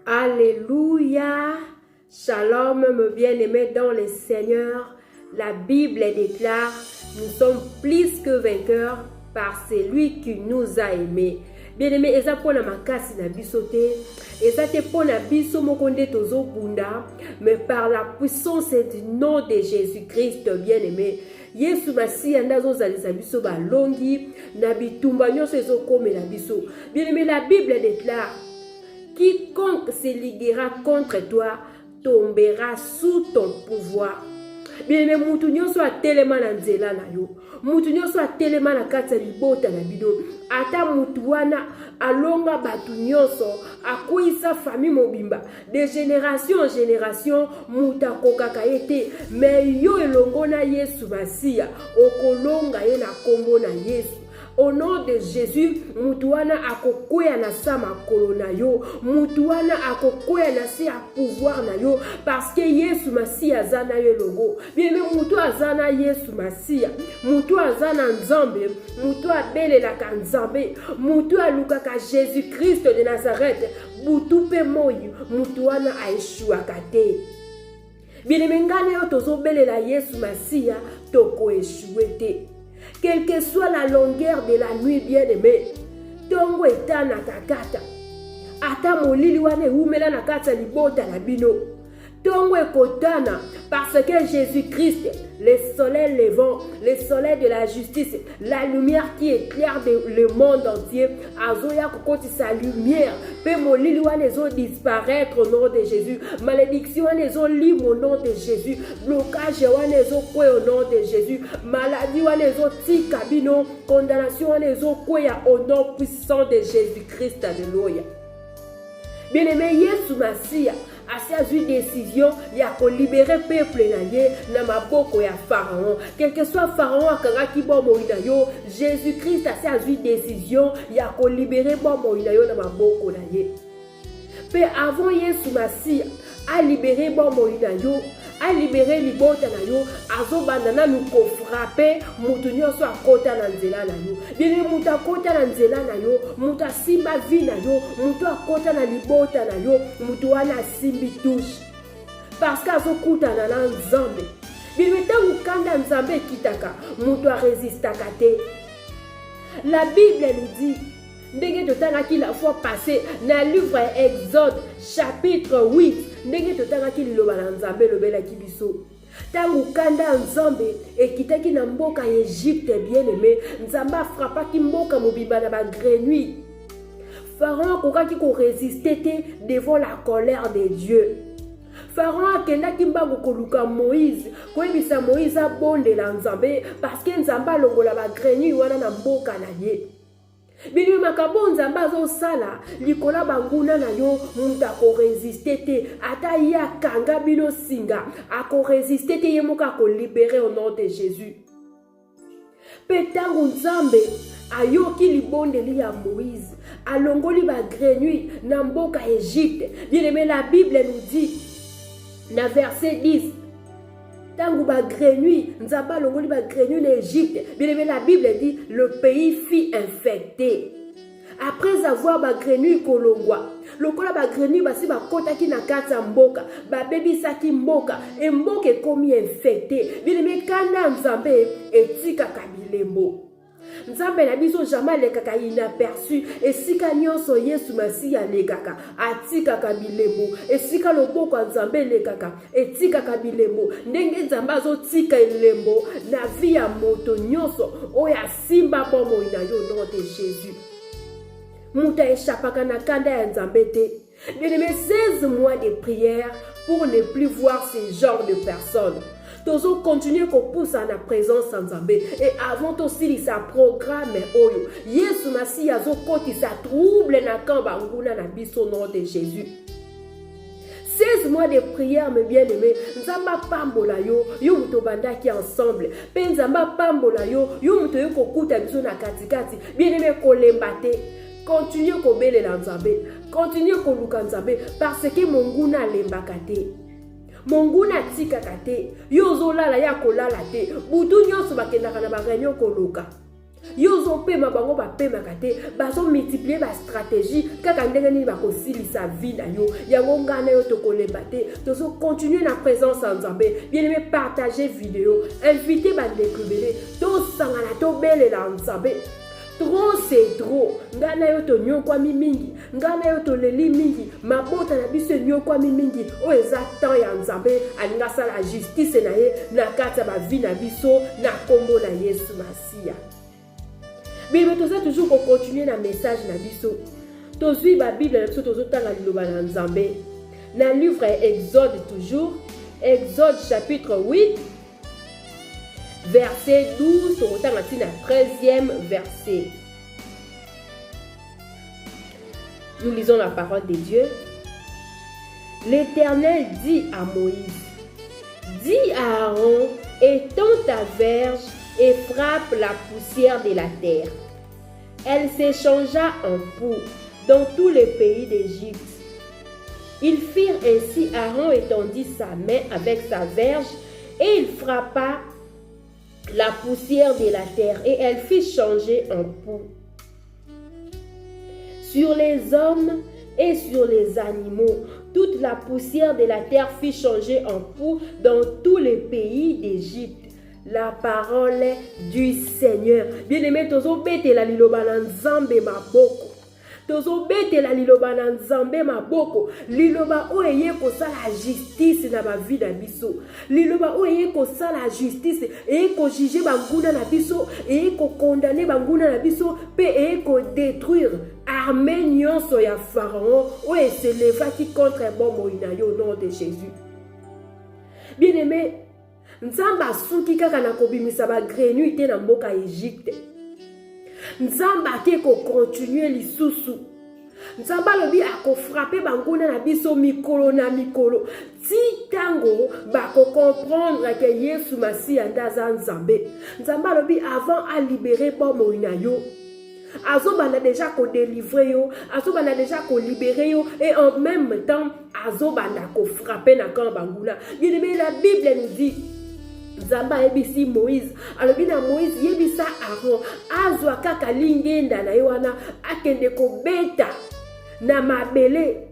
Alléluia. Shalom, mes bien-aimés dans le Seigneur. La Bible déclare, nous sommes plus que vainqueurs par celui qui nous a aimés. Bien-aimés, eza pona makasi na biso te, eza te pona biso mokonde tozo bunda, mais par la puissance du nom de Jésus-Christ, bien-aimés. Yesu Masiya ndazo zalisa biso balongi na bitumba nyonso ezokomela biso. Bien-aimés, la Bible déclare, quiconque se liguera contre toi tombera sous ton pouvoir. Bien-aimé, mutu nyonso atelema na nzela na yo, mutu nyonso atelema na kati ya libota na bino, ata mutu wana alonga batu nyonso, akwisa famille mobimba, de génération en génération, muta kokaka yete, mais yo elongo na Yesu Masiya, okolonga ye na kombo na Yesu. Au nom de Jésus, mutuana akokwea na sa makolo na yo, mutuana akokwea na sa pouvoir na yo, parce que Yesu Masiya azana yo logo. Bien mais mutu azana Yesu Masiya, mutu azana Nzambe, mutu abelelaka Nzambe, mutu alukaka Jésus Christ de Nazareth, butu pe moyo, mutuana aeshuaka te. Bien mais ngane yo tozobelela Yesu Masiya, toko eshuete. Quelle que soit la longueur de la nuit, bien-aimé, tongo etana kakata. Ata molili wane umela na kata libota na bino. Tongo ekotana parce que Jésus-Christ, le soleil levant, le soleil de la justice, la lumière qui éclaire le monde entier, azoya kokoti sa lumière, pe molili wane zo disparaître au nom de Jésus, malédiction wane zo libre au nom de Jésus, blocage wane zo kwe au nom de Jésus, maladie wane zo tika bino, condamnation wane zo kwe au nom puissant de Jésus-Christ, alléluia. Bien-aimé, Yesu Masiya a eu décision ya ko libérer peuple na ye na maboko ya Pharaon. Quel que soit Pharaon akangaki bomo ina yo, Jésus-Christ a eu décision ya ko libérer bomo ina yo na maboko na ye. Pe avant Yesu Masiya a libéré bomo ina yo, a libéré libota na yo, azo bandana nuko frapper mutu nyonso akota na nzela na yo. Bien mutu akota na nzela na yo, mutu asimba vi na yo, mutu akota na libota na yo, mutu wana simbi touche. Parce qu'azo kuta na Nzambe. Bien tangu kanda Nzambe kitaka, mutu a résistaka te. La Bible nous dit, ndenge totangaki la fois passée na livre Exode chapitre 8, ndenge totangaki liloba na Nzambe lobelaki biso. Tangu kanda Nzambe ekitaki na mboka Égypte, bien-aimé, Nzambe frappaki mboka mobimba na ba grenouille. Pharaon kokaki ko résister devant la colère de Dieu. Pharaon akendaki mbango koluka Moïse, koyebisa Moïse abondela Nzambe parce que Nzambe alongola ba grenouille wana na mboka na ye. Bino makabo Nzambe azosala likola banguna na yo mutu ako résister te, ata ya kanga bino singa ako résister te, ye moka ko libérer au nom de Jésus. Petangu Nzambe ayoki libondeli ya Moïse, alongoli ba grenouille na mboka Égypte. Bien-aimé, la Bible nous dit na verset 10, tangu ba grenouille, Nzambe alongoli ba grenouille en Égypte. Bien-aimé, la Bible dit le pays fut infecté. Après avoir ba grenouille kolongwa, lokola ba grenouille basi ba kotaki na kati ya mboka, ba bebisaki mboka, et mboka ekomi infecté. Bien-aimé, kanda Nzambe etika kabilembo. Nzambe na biso jamais lekaka inaperçu, esika nyonso Yesu Masiya lekaka atika kabilembo, esika loboko Nzambe lekaka etika kabilembo. Ndenge Nzambe azotika elembo na vie ya moto nyonso oya simba bomo ina yo nom de Jésus. Muta echapaka na kanda ya Nzambe te. Bien-aimé, 16 mois de prière pour ne plus voir ce genre de personnes. Tozo continuer ko poussa na présence Nzambe et avant aussi sa programme oyo Yesu Masiya zo koti sa trouble na kamba nguna na biso nom de Jésus. 16 mois de prière, mes bien-aimés, Nzamba pambola yo, yo muto bandaki ensemble. Pe Nzamba pambola yo, yo muto yo kokuta biso na katikati. Bien-aimé, kolembate. Continuez ko belela Nzambe. Continuez ko luka Nzambe parce que monguna lembaka te. Monguna tika kate, yo zolala ya kolala te, butu nyonso bakendaka na ba réunion koluka. yozo pema bango ba pema kate bazo multiplier ba stratégie kaka ndenge nini bakosilisa vie na yo yango ngana yo tokolemba te tozo continuer na présence en Nzambe. Bien aimé, partager vidéo, inviter ba ndekubele to sangana to belela Nzambe. Trop c'est trop. Ngana yo to nyokwa mingi, ngana yo to leli mingi, mabota na biso nyokwa mingi. O eza temps ya Nzambe alinga sala justice na ye na kati ba vie na biso na kombo na Yesu Masia. Bien toza toujours ko continuer na message na biso. Tozui ba Bible na biso tozo tanga liloba na Nzambe. Na livre Exode toujours, Exode chapitre 8 verset 12, on retient maintenant le 13e verset. Nous lisons la parole de Dieu. L'Éternel dit à Moïse, dis à Aaron, étends ta verge et frappe la poussière de la terre. Elle s'échangea en poux dans tous les pays d'Égypte. Ils firent ainsi, Aaron étendit sa main avec sa verge et il frappa la poussière de la terre et elle fit changer en poux. Sur les hommes et sur les animaux, toute la poussière de la terre fit changer en poux dans tous les pays d'Égypte. La parole du Seigneur. Bien-aimé, tozo bete la liloba na Nzambe maboko. Tozo bete la liloba na Nzambe maboko. Liloba oye ko sala justice na ba vie na biso. Liloba oye ko sala justice et ko juger banguna na biso et ko condamner banguna na biso pe et ko détruire armée nyonso ya Pharaon oye se leva qui contre bon moina yo au nom de Jésus. Bien-aimé, Nzamba suki kaka na kobimisa ba grenu te na mboka Égypte. Nzamba ke ko continuer lisusu. Nzamba lobi ako frapper banguna na biso mikolo na mikolo. Ti tango bako comprendre que Yesu Masia ndaza Nzambe. Nzamba lobi avant à libérer bomo inayo. Azo bana déjà ko délivrer yo, azo bana déjà ko libérer yo et en même temps azo bana ko frapper na kan banguna. Bien aimé, la Bible nous dit Nzamba yebisi Moïse, alobi na Moïse yebisa Aaron, azwa kaka lingenda na yoana akende ko beta na mabele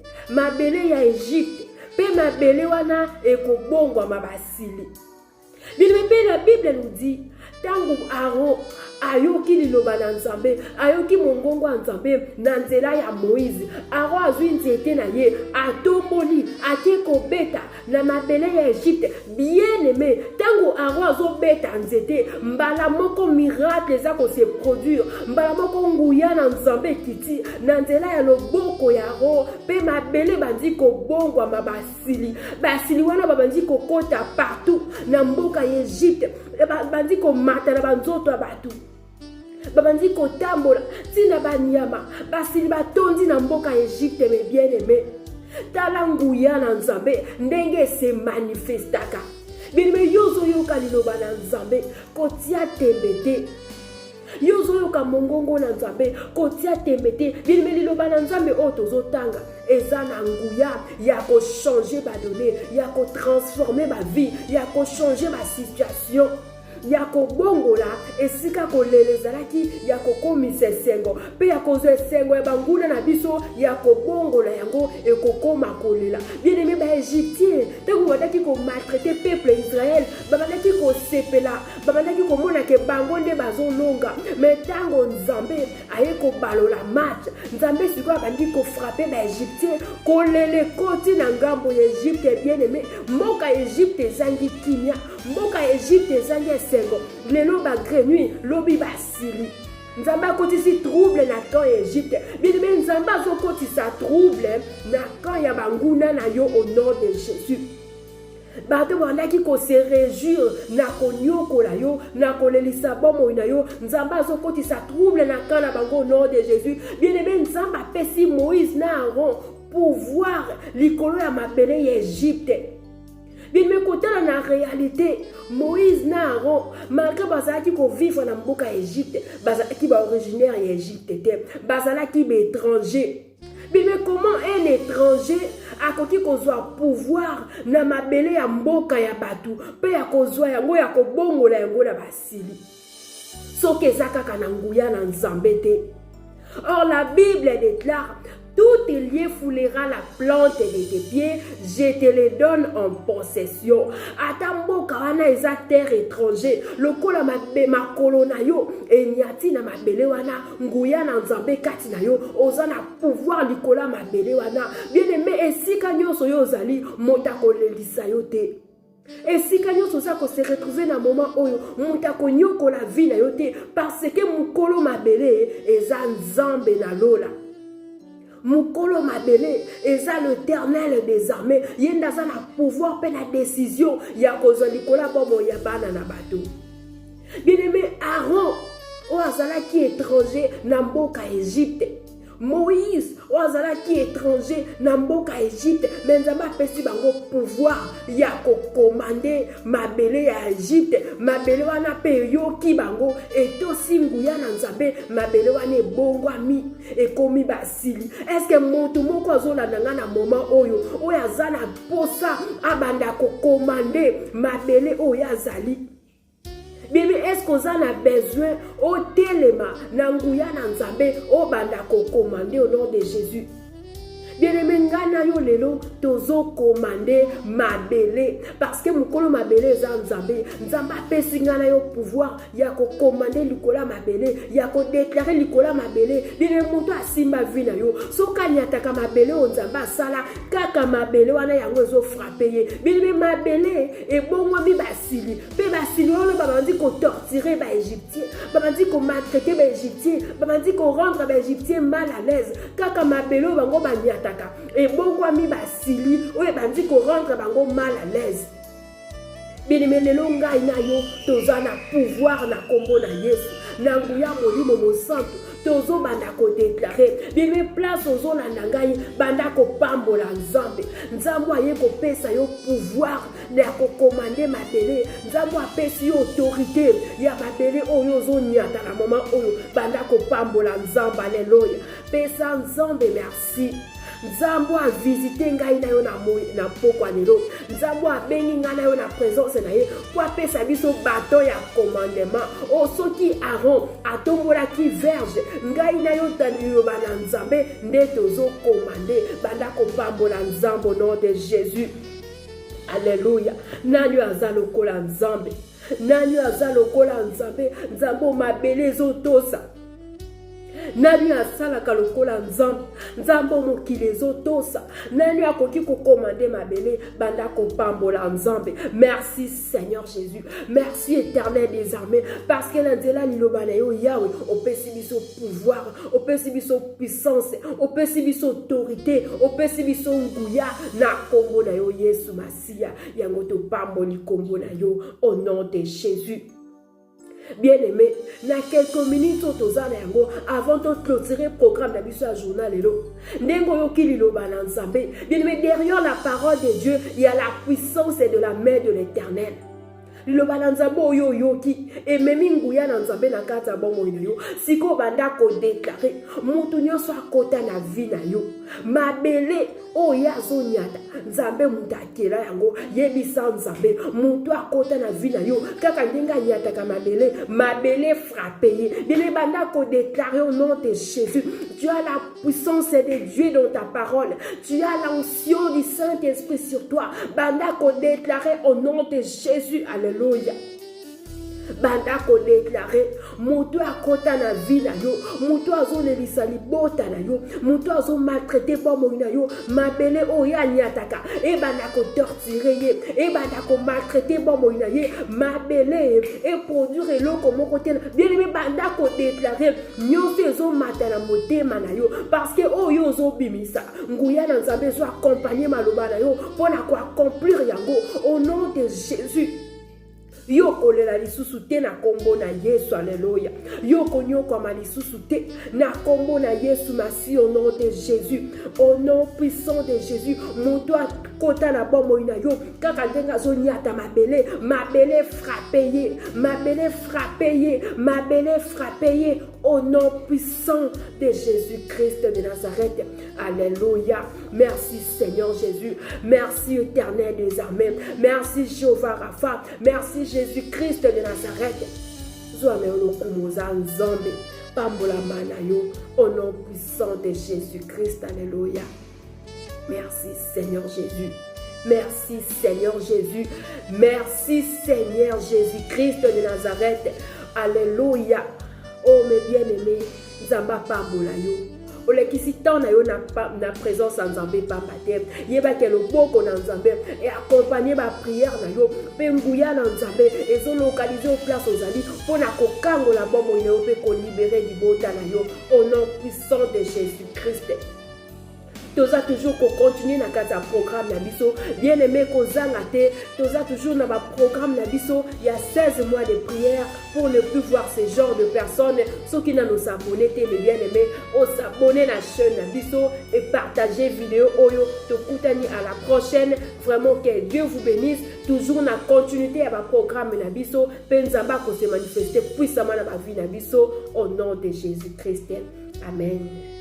ya Égypte, pe mabele wana ekobongwa mabasili. Bien-aimé, la Bible nous dit, tangu Aaron ayoki liloba na Nzambe, ayoki mongongo ya Nzambe na nzela ya Moïse, Aaron azwi nzete na ye, atomboli, ake kobeta na mabele ya Égypte. Bien aimé, tangu Aaron azobeta nzete, mbala moko miracle eza ko se produire, mbala moko nguya na Nzambe kiti, na nzela ya loboko ya Aaron, pe mabele bandi kobongwa mabasili, basili wana babandi kokota partout, na mboka ya Égypte, bandi komata na banzoto ya batu. Babandi kotambola tina banyama basili batondi na mboka Égypte. Mais bien aimé, tala nguya na Nzambe ndenge se manifestaka. Bien aimé, yozo yoka liloba na Nzambe kotia tembete, yozo yoka mongongo na Nzambe kotia tembete. Bien aimé, liloba na Nzambe otozo tanga eza na nguya ya ko changer ba donner, ya ko transformer ba vie, ya ko changer ba situation. Yako bongola esika kolelezalaki yako komise sengo pe yako zo sengo banguna na biso yako bongola yango ekokoma kolela. Bien aimé, ba Égyptien tango badaki ko maltraiter peuple Israël, babandaki ko sepela, babandaki ko mona ke bango nde bazolonga. Mais tango Nzambe aye ko balola match, Nzambe siko bandi ko frapper ba Égyptien kolele koti na ngambo ya Égypte. Bien aimé, mboka Égypte zangi kimia, mboka Égypte zangi sengo, lelo ba grenui lobi basili. Nzamba kotisi trouble na kan Égypte. Bien aimé, Nzamba zo kotisa trouble na kan ya banguna na yo au nom de Jésus. Bato bandaki ko se réjouir na konyokola yo, na kolelisa bomo na yo. Nzamba zo kotisa trouble na kan na bango au nom de Jésus. Bien aimé, Nzamba pesi Moïse na Aaron pouvoir likolo ya mabele ya Égypte. Bien me côté la réalité, Moïse na Aaron, malgré bazalaki ko vivre na mboka Égypte, bazalaki ba originaire ya Égypte te, bazalaki ba étranger. Bien mais comment un étranger akoki kozwa pouvoir na mabele ya mboka ya batu, pe ya kozwa yango ya kobongola yango na basili. soki eza kaka na nguya na Nzambe te. Or la Bible déclare: tout foulera la plante de tes pieds, je te les donne en possession. Atamboka wana eza terre étranger, lokola makolo na yo enyati na mabele wana, nguya na Nzambe kati na yo, oza na pouvoir likola mabele wana. Bien aimé, esika nyonso yo ozali, moto akolelisa yo te. Esika nyonso oza ko se retrouver na moment oyo moto akonyokola vie na yo te, parce que mukolo mabele eza Nzambe na lola. Mukolo mabele eza l'Éternel des armées. Yenda za na pouvoir pe na décision ya kozwa likola bomo ya bana na bato. Bien aimé, Aaron o azalaki étranger na mboka Égypte. Moïse o azalaki étranger na mboka Égypte, mais Nzambe apesi bango pouvoir ya kokomande mabele ya Égypte. Mabele wana pe yoki bango etosi nguya na Nzambe, mabele wana ebongwami ekomi basili. Est-ce que moto moko azolanda nga na moment oyo oyo aza na posa abanda kokomande mabele oyo azali? Bien, est-ce qu'on a besoin au téléma nanguya na Nzambe au banda ko commander au nom de Jésus? Bien aimé, ngana yo lelo tozo commander mabele, parce que mukolo mabele za Nzambe. Nzambe apesi ngana yo pouvoir ya ko commander likola mabele, ya ko déclarer likola mabele. Bien moto asimba vie na yo, so kanyataka mabele o Nzambe asala kaka mabele wana yango ezo frapper ye. Bien mabele e bongo mi basili, pe basili ono babandi ko torturer ba égyptien, babandi ko maltraiter ba égyptien, babandi ko rendre ba égyptien mal à l'aise. Kaka mabele o bango banyata et bon quoi mi basili ou bandi ko rendre bango mal à l'aise. Bien lelo ngai na yo toza na pouvoir na kombo na Yesu na nguya molimo mo santo tozo banda ko déclarer bien place ozo na ngai banda ko pambola Nzambe. Nzambe aye ko pesa yo pouvoir na ko commander mabele. Nzambe apesi yo autorité ya mabele oyo zo nyata na moment oyo banda ko pambola Nzambe. Alléluia. Pesa Nzambe merci. Nzambe a visité ngai na yo na pokwa lelo. Nzambe a bengi ngai na yo na présence na ye kwa pesa biso bato ya commandement. O soki Aaron atombola ki verge ngai na yo tanilo bana Nzambe nde tozo commander banda ko pambola Nzambe au nom de Jésus. Alléluia. Nani azalo kola Nzambe. Nani azalo kola Nzambe. Nzambe mabele zo tosa. Nani asalaka lokola Nzambe. Nzambe mokili ezotosa. Nani akoki kokomande mabele banda kopambola Nzambe. Merci Seigneur Jésus. Merci Éternel des armées, parce que la nzela liloba na yo Yahweh opesi biso pouvoir, opesi biso puissance, opesi biso autorité, opesi biso nguya na kombo na yo Yesu Masia. Yango to pamboli kombo na yo au nom de Jésus. Bien aimé, na quelques minutes avant de clôturer le programme d'habitude à journal bien aimé, derrière la parole de Dieu, il y a la puissance et de la main de l'Éternel. Liloba na Nzambe oyo yoki ememi nguya na Nzambe na kati ya bomo na yo siko banda ko déclarer mutu nyonso akota na vie na yo mabele oyo azonyata Nzambe mutu akela yango yebisa Nzambe mutu akota na vie na yo kaka ndinga nyata ka mabele frappé ye bile banda ko déclarer au nom de Jésus. Tu as la puissance de Dieu dans ta parole, tu as l'onction du Saint-Esprit sur toi banda ko déclarer au nom de Jésus. Alléluia. Banda ko déclarer mutu akota na vie na yo, mutu azolelisa libota na yo, mutu azo maltraiter bomo na yo mabele oyo anyataka e banda ko torturer ye e banda ko maltraiter bomo na ye mabele e produire eloko moko te bien aimé banda ko déclarer nyonso ezo mata na motema na yo parce que oyo ozo bimisa nguya na Nzambe zo accompagner maloba na yo pona ko accomplir yango au nom de Jésus. Yoko lela lisusu te na kombo na Yesu. Alléluia. Yoko nyoko ma lisusu te na kombo na Yesu Masi au nom de Jésus. Au nom puissant de Jésus. Moto kota na bomo ina yo kaka ndenga zo nyata mabele frappé ye, mabele frappé ye, mabele frappé ye au nom puissant de Jésus-Christ de Nazareth. Alléluia. Merci Seigneur Jésus. Merci Éternel des armées. Merci Jéhovah Rapha. Merci Jésus-Christ de Nazareth. bonsoir na yo lokumoza nzambe pambolama na yo au nom puissant de Jésus-Christ. Alléluia. Merci Seigneur Jésus. Merci Seigneur Jésus. Merci Seigneur Jésus-Christ de Nazareth. Alléluia. Oh mes bien-aimés, Nzamba pambola yo. Olekisi tant na yo na présence en Nzambe pambate. Yeba ke loboko na Nzambe et accompagner ma prière na yo. Pe nguya na Nzambe ezo localiser au place ozali pona kokango la bombo yo pe ko libérer libota na yo au nom puissant de Jésus-Christ. Toza toujours qu'on continue na kata programme na biso bien aimé kozanga te toza toujours na ba programme na biso il y a 16 mois de prière pour ne plus voir ce genre de personnes ceux qui n'ont s'abonner te mais bien aimé on s'abonner la chaîne na biso et partager vidéo oyo to kutani à la prochaine. Vraiment que Dieu vous bénisse toujours na continuité à ba programme na biso penzamba ko se manifester puissamment na ba vie na biso au nom de Jésus-Christ. Amen.